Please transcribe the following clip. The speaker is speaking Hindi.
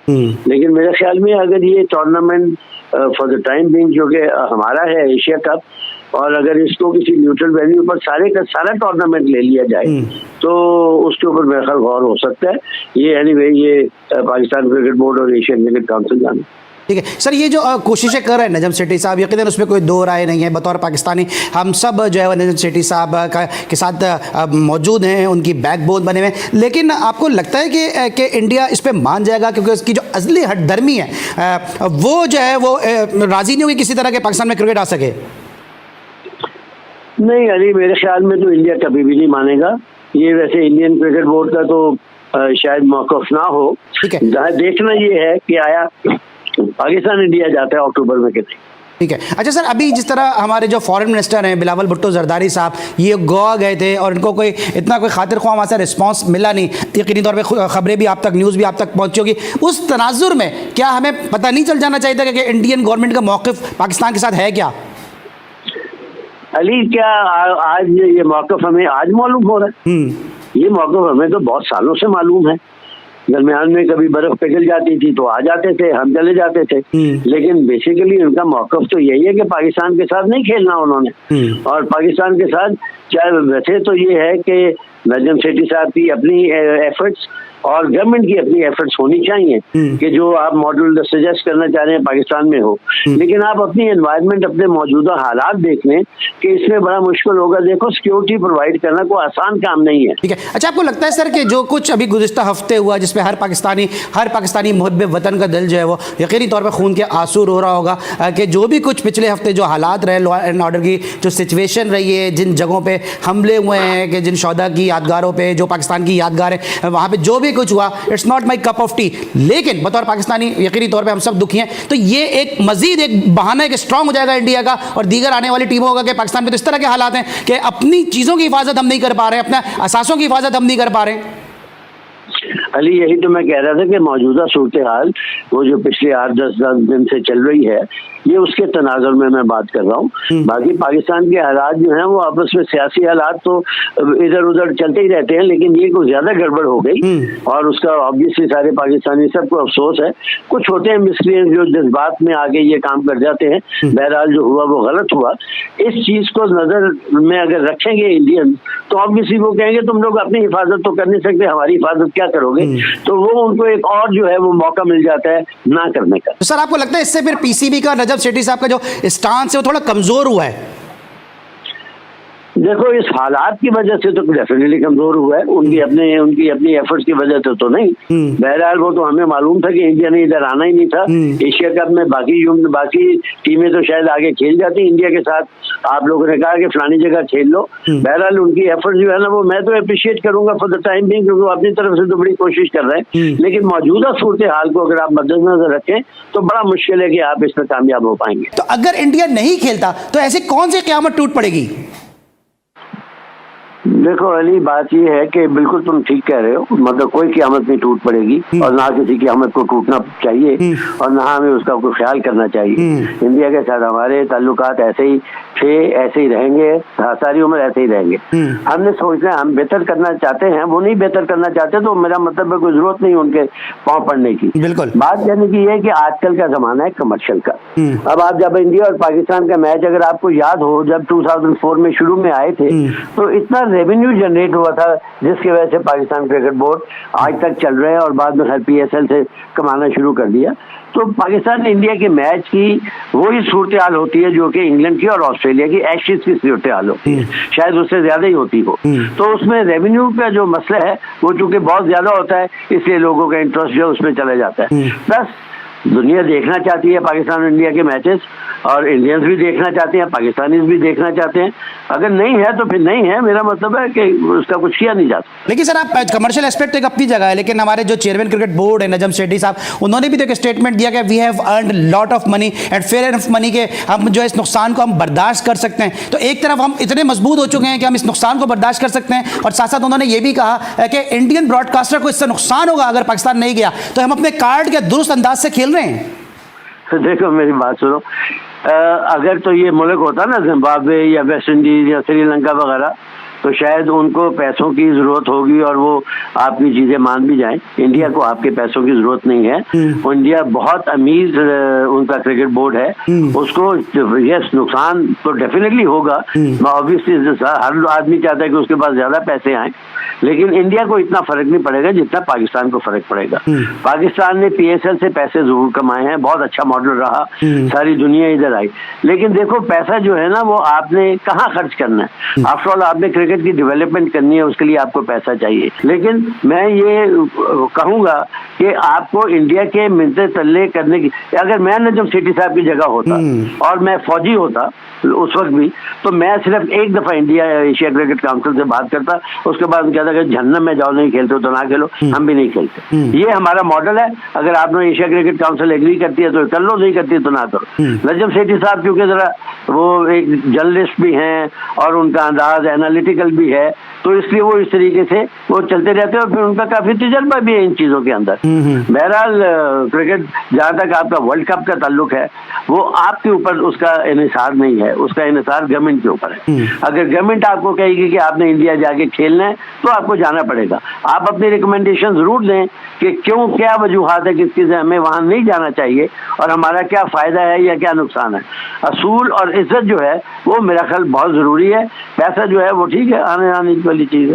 लेकिन मेरे ख्याल में अगर ये tournament for the time being जो कि हमारा है एशिया कप, और अगर इसको किसी न्यूट्रल वेन्यू पर सारे का सारा टूर्नामेंट ले लिया जाए तो उसके ऊपर मेरे ख्याल गौर हो सकता है। ये एनीवे ये पाकिस्तान क्रिकेट बोर्ड और एशियन क्रिकेट काउंसिल जाने। ठीक है सर, ये जो कोशिशें कर रहे हैं नजम सेठी साहब, यकीनन उसमें कोई दो राय नहीं है। बतौर पाकिस्तानी हम सब जो है नजम सेठी साहब के साथ मौजूद हैं, उनकी बैकबोन बने हुए हैं। लेकिन आपको लगता है कि इंडिया इस पर मान जाएगा, क्योंकि उसकी जो असली हठधर्मी है वो जो है वो राजी नहीं होगी किसी तरह के पाकिस्तान में क्रिकेट आ सके? नहीं अली, मेरे ख्याल में तो इंडिया कभी भी नहीं मानेगा ये। वैसे इंडियन क्रिकेट बोर्ड का तो शायद मौकफ ना हो। देखना ये है कि आया पाकिस्तान इंडिया जाता है अक्टूबर में कि नहीं। ठीक है। अच्छा सर, अभी जिस तरह हमारे जो फॉरेन मिनिस्टर हैं बिलावल भुट्टो जरदारी साहब, ये गोवा गए थे और इनको कोई इतना कोई खातिर ख्वाह वहाँ से रिस्पॉन्स मिला नहीं। यकीनी तौर पे खबरें भी आप तक, न्यूज़ भी आप तक पहुँची होगी। उस तनाजुर में क्या हमें पता नहीं चल जाना चाहिए था कि इंडियन गवर्नमेंट का मौक़िफ़ पाकिस्तान के साथ है क्या? अली क्या आज ये मौक़िफ़ हमें आज मालूम हो रहा है? ये मौक़िफ़ हमें तो बहुत सालों से मालूम है। दरमियान में कभी बर्फ पिघल जाती थी तो आ जाते थे, हम चले जाते थे। लेकिन बेसिकली उनका मौक़िफ़ तो यही है कि पाकिस्तान के साथ नहीं खेलना उन्होंने। और पाकिस्तान के साथ चाहे वैसे तो ये है कि नजम सेठी साहब की अपनी एफर्ट्स और गवर्नमेंट की अपनी एफर्ट्स होनी चाहिए कि जो आप मॉडल सजेस्ट करना चाह रहे हैं पाकिस्तान में हो। लेकिन आप अपनी एनवायरनमेंट, अपने मौजूदा हालात देख लें कि इसमें बड़ा मुश्किल होगा। देखो, सिक्योरिटी प्रोवाइड करना कोई आसान काम नहीं है। ठीक है। अच्छा, आपको लगता है सर कि जो कुछ अभी गुज़िश्ता हफ्ते हुआ जिसमें हर पाकिस्तानी मुहब्बे वतन का दिल जो है वो यकीनी तौर पर खून के आंसू रो रहा होगा कि जो भी कुछ पिछले हफ्ते जो हालात रहे, लॉ एंड ऑर्डर की जो सिचुएशन रही है, जिन जगहों पर हमले हुए हैं, कि जिन शौदा की यादगारों पर, जो पाकिस्तान की यादगार है, वहाँ पर जो भी कुछ हुआ, it's not my cup of T. लेकिन बतौर पाकिस्तानी यकीनी तौर पे हम सब दुखी हैं। तो ये एक मजीद एक बहाना एक स्ट्रांग हो जाएगा इंडिया का और दीगर आने वाली टीमों का कि पाकिस्तान में तो इस तरह के हालात हैं कि अपनी चीज़ों की हिफाजत हम नहीं कर पा रहे, अपने असासों की हिफाजत हम नहीं कर पा रहे। अली, यही तो मैं कह रहा था कि मौजूदा सूरत हाल वो जो पिछले 8-10 दिन से चल रही है, ये उसके तनाजुर में मैं बात कर रहा हूँ। बाकी पाकिस्तान के हालात जो हैं वो आपस में सियासी हालात तो इधर उधर चलते ही रहते हैं, लेकिन ये कुछ ज्यादा गड़बड़ हो गई और उसका ऑब्वियसली सारे पाकिस्तानी सबको अफसोस है। कुछ होते हैं मिसक्रिएंट जो जज्बात में आके ये काम कर जाते हैं। बहरहाल जो हुआ वो गलत हुआ। इस चीज को नजर में अगर रखेंगे इंडियन तो ऑब्वियसली वो कहेंगे तुम लोग अपनी हिफाजत तो कर नहीं सकते, हमारी हिफाजत क्या करोगे? तो वो उनको एक और जो है वो मौका मिल जाता है ना करने का। तो सर, आपको लगता है इससे फिर पीसीबी का, नजम सेठी साहब का जो स्टांस है वो थोड़ा कमजोर हुआ है? देखो, इस हालात की वजह से तो डेफिनेटली कमजोर हुआ है। उनकी अपनी एफर्ट्स की वजह से तो नहीं। बहरहाल वो तो हमें मालूम था कि इंडिया ने इधर आना ही नहीं था। एशिया कप में बाकी टीमें तो शायद आगे खेल जाती इंडिया के साथ। आप लोगों ने कहा कि फलानी जगह खेल लो। बहरहाल उनकी एफर्ट जो है ना वो मैं तो अप्रिशिएट करूंगा फॉर द टाइम बिंग, क्योंकि वो अपनी तरफ से तो बड़ी कोशिश कर रहे हैं। लेकिन मौजूदा सूरत हाल को अगर आप मद्देनजर रखें तो बड़ा मुश्किल है कि आप इसमें कामयाब हो पाएंगे। तो अगर इंडिया नहीं खेलता तो ऐसी कौन सी क़यामत टूट पड़ेगी? देखो अली, बात ये है कि बिल्कुल तुम ठीक कह रहे हो। मतलब कोई क़यामत नहीं टूट पड़ेगी और ना किसी क़यामत को टूटना चाहिए और ना हमें उसका कोई ख्याल करना चाहिए। इंडिया के साथ हमारे ताल्लुकात ऐसे ही थे, ऐसे ही रहेंगे, सारी उम्र ऐसे ही रहेंगे। हमने सोचना हम बेहतर करना चाहते हैं, वो नहीं बेहतर करना चाहते तो मेरा मतलब है कोई जरूरत नहीं उनके पाँव पड़ने की। बिल्कुल बात कहने की है कि आजकल का जमाना है कमर्शियल का। अब आप जब इंडिया और पाकिस्तान का मैच अगर आपको याद हो, जब 2004 में शुरू में आए थे तो इतना रेवेन्यू जनरेट हुआ था जिसकी वजह से पाकिस्तान क्रिकेट बोर्ड आज तक चल रहे हैं और बाद में खैर PSL से कमाना शुरू कर दिया। तो पाकिस्तान इंडिया के मैच की वही सूरत हाल होती है जो कि इंग्लैंड की और ऑस्ट्रेलिया की एशेज की सूरत हाल होती है, शायद उससे ज्यादा ही होती हो। तो उसमें रेवेन्यू का जो मसला है वो चूंकि बहुत ज्यादा होता है, इसलिए लोगों का इंटरेस्ट जो उसमें चला जाता है। प्लस दुनिया देखना चाहती है पाकिस्तान और इंडिया के मैचेस और इंडियंस भी देखना चाहते हैं, पाकिस्तानीज भी देखना चाहते हैं। अगर नहीं है तो फिर नहीं है, मेरा मतलब है कि उसका कुछ किया नहीं जाता। लेकिन सर, आप कमर्शियल एस्पेक्ट एक अपनी जगह है, लेकिन हमारे जो चेयरमैन क्रिकेट बोर्ड है नजम सेठी साहब, उन्होंने भी तो एक स्टेटमेंट दिया कि we have earned lot of money and fair enough money के हम जो इस नुकसान को हम बर्दाश्त कर सकते हैं। तो एक तरफ हम इतने मजबूत हो चुके हैं कि हम इस नुकसान को बर्दाश्त कर सकते हैं और साथ साथ उन्होंने ये भी कहा कि इंडियन ब्रॉडकास्टर को इससे नुकसान होगा अगर पाकिस्तान नहीं गया, तो हम अपने कार्ड के दुरुस्त अंदाज से खेल रहे हैं। देखो मेरी बात सुनो, अगर तो ये मुल्क होता ना जिम्बाब्वे या वेस्ट इंडीज या श्रीलंका वगैरह, तो शायद उनको पैसों की जरूरत होगी और वो आपकी चीजें मान भी जाएं। इंडिया को आपके पैसों की जरूरत नहीं है। इंडिया बहुत अमीर उनका क्रिकेट बोर्ड है, उसको यस नुकसान तो डेफिनेटली होगा। ऑब्वियसली हर आदमी चाहता है कि उसके पास ज्यादा पैसे आए, लेकिन इंडिया को इतना फर्क नहीं पड़ेगा जितना पाकिस्तान को फर्क पड़ेगा। पाकिस्तान ने PSL से पैसे जरूर कमाए हैं, बहुत अच्छा मॉडल रहा, सारी दुनिया इधर आई। लेकिन देखो पैसा जो है ना वो आपने कहाँ खर्च करना है। आफ्टर ऑल आपने क्रिकेट की डेवलपमेंट करनी है, उसके लिए आपको पैसा चाहिए। लेकिन मैं ये कहूंगा कि आपको इंडिया के मिलते तल्ले करने की, अगर मैं नजम सेठी साहब की जगह होता और मैं फौजी होता उस वक्त भी, तो मैं सिर्फ एक दफा इंडिया एशिया क्रिकेट काउंसिल से बात करता, उसके बाद कहता कि जहन्नम में जाओ, नहीं खेलते हो तो ना खेलो, हम भी नहीं खेलते। ये हमारा मॉडल है। अगर आपने एशिया क्रिकेट काउंसिल एग्री करती है तो कर लो, नहीं करती है तो ना करो। नजम सेठी साहब क्योंकि जरा वो एक जर्नलिस्ट भी हैं और उनका अंदाज एनालिटिकल भी है, तो इसलिए वो इस तरीके से वो चलते रहते हैं और फिर उनका काफी तजर्बा भी है इन चीजों के अंदर। बहरहाल क्रिकेट जहां तक आपका वर्ल्ड कप का ताल्लुक है वो आपके ऊपर उसका इन्हिसार नहीं है, उसका इन्हिसार गवर्नमेंट के ऊपर है। अगर गवर्नमेंट आपको कहेगी कि आपने इंडिया जाके खेलना है तो आपको जाना पड़ेगा। आप अपनी रिकमेंडेशन जरूर दें कि क्यों, क्या वजूहात है किस चीज़ हमें वहां नहीं जाना चाहिए और हमारा क्या फायदा है या क्या नुकसान है। असूल और इज्जत जो है वो मेरा ख्याल बहुत जरूरी है। पैसा जो है वो ठीक है, आने वाली चीज है।